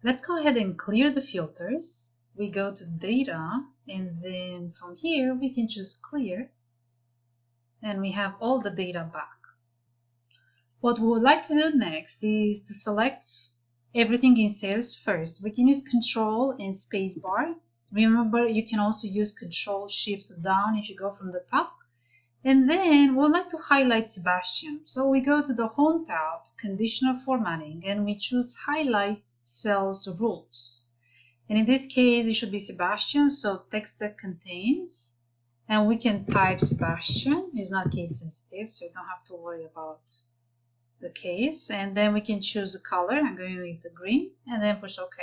Let's go ahead and clear the filters. We go to data, and then from here we can choose clear, and we have all the data back. What we would like to do next is to select everything in sales first. We can use Control and Spacebar. Remember, you can also use Control Shift down if you go from the top. And then we'd like to highlight Sebastian. So we go to the Home tab, Conditional Formatting, and we choose Highlight Cells Rules. And in this case, it should be Sebastian, so text that contains. And we can type Sebastian. It's not case sensitive, so you don't have to worry about the case. And then we can choose a color. I'm going with the green, and then push OK.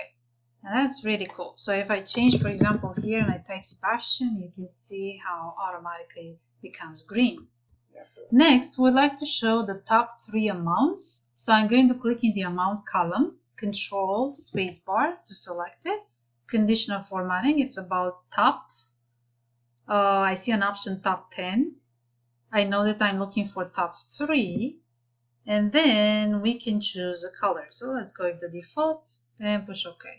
And that's really cool. So if I change, for example, here and I type Sebastian, you can see how automatically becomes green. Next, we'd like to show the top 3 amounts. So I'm going to click in the amount column, Control Spacebar to select it. Conditional formatting, it's about top. I see an option top 10. I know that I'm looking for top 3. And then we can choose a color. So let's go with the default and push OK.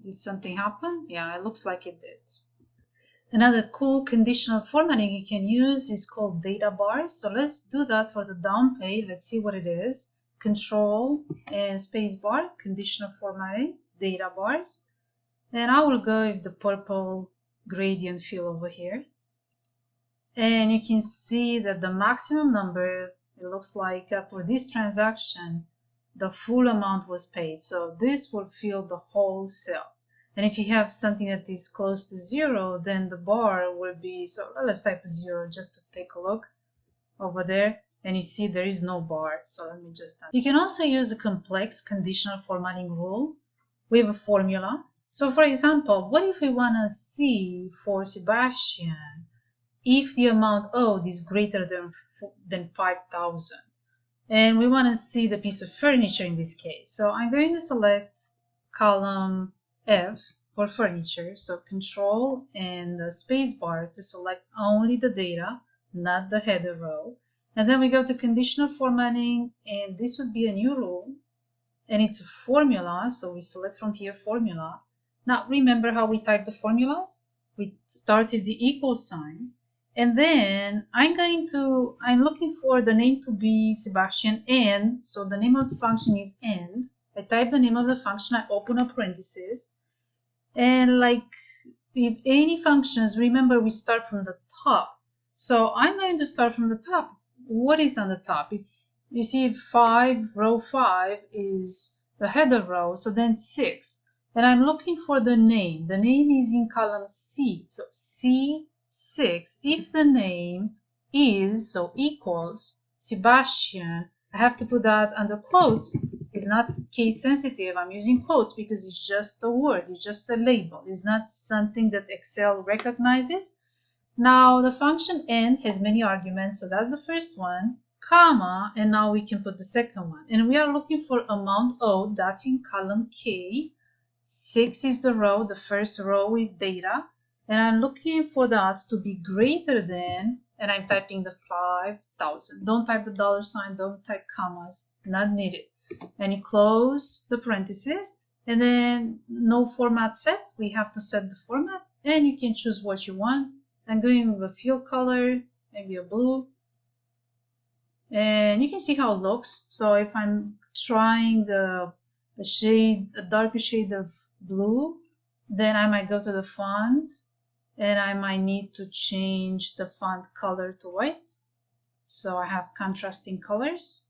Did something happen? Yeah, it looks like it did. Another cool conditional formatting you can use is called data bars. So let's do that for the down page. Let's see what it is. Control and Spacebar, conditional formatting, data bars. And I will go with the purple gradient fill over here. And you can see that the maximum number, it looks like for this transaction, the full amount was paid. So this will fill the whole cell. And if you have something that is close to 0, then the bar will be, so let's type 0 just to take a look over there. And you see there is no bar. So let me just, you can also use a complex conditional formatting rule with a formula. So for example, what if we want to see for Sebastian if the amount owed is greater than 5,000? And we want to see the piece of furniture in this case. So I'm going to select column F for furniture. So Control and the Spacebar to select only the data, not the header row. And then we go to conditional formatting, and this would be a new rule. And it's a formula, so we select from here formula. Now remember how we type the formulas? We start with the equal sign. And then I'm looking for the name to be Sebastian and, so the name of the function is and. I type the name of the function, I open a parenthesis. And like with any functions, remember we start from the top. So I'm going to start from the top. What is on the top? It's, you see 5, row 5 is the header row, so then 6. And I'm looking for the name. The name is in column C. So C6, if the name is, so equals, Sebastian, I have to put that under quotes. It's not case sensitive. I'm using quotes because it's just a word. It's just a label. It's not something that Excel recognizes. Now the function n has many arguments. So that's the first one, comma, and now we can put the second one. And we are looking for amount owed. That's in column K. 6 is the row, the first row with data. And I'm looking for that to be greater than, and I'm typing the 5,000. Don't type the $sign, don't type commas, not needed. And you close the parentheses, and then no format set. We have to set the format, and you can choose what you want. I'm going with a fill color, maybe a blue. And you can see how it looks. So if I'm trying a darker shade of blue, then I might go to the font, and I might need to change the font color to white. So I have contrasting colors.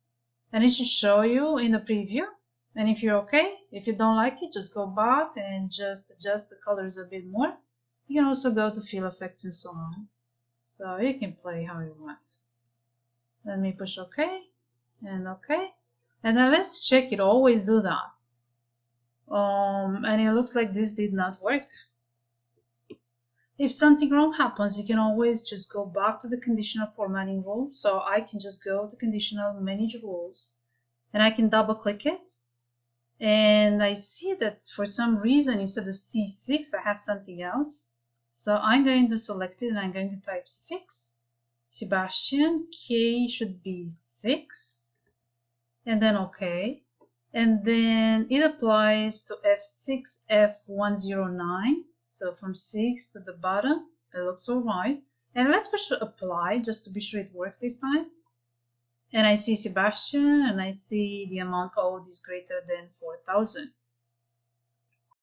And it should show you in the preview. And if you're okay, if you don't like it, just go back and just adjust the colors a bit more. You can also go to fill effects and so on. So you can play how you want. Let me push OK and OK. And then let's check it. Always do that. And it looks like this did not work. If something wrong happens, you can always just go back to the conditional formatting rule. So I can just go to conditional manage rules, and I can double click it. And I see that for some reason, instead of C6, I have something else. So I'm going to select it, and I'm going to type 6. Sebastian, K should be 6. And then OK. And then it applies to F6, F109. So from 6 to the bottom, it looks all right. And let's push apply just to be sure it works this time. And I see Sebastian, and I see the amount owed is greater than 4,000.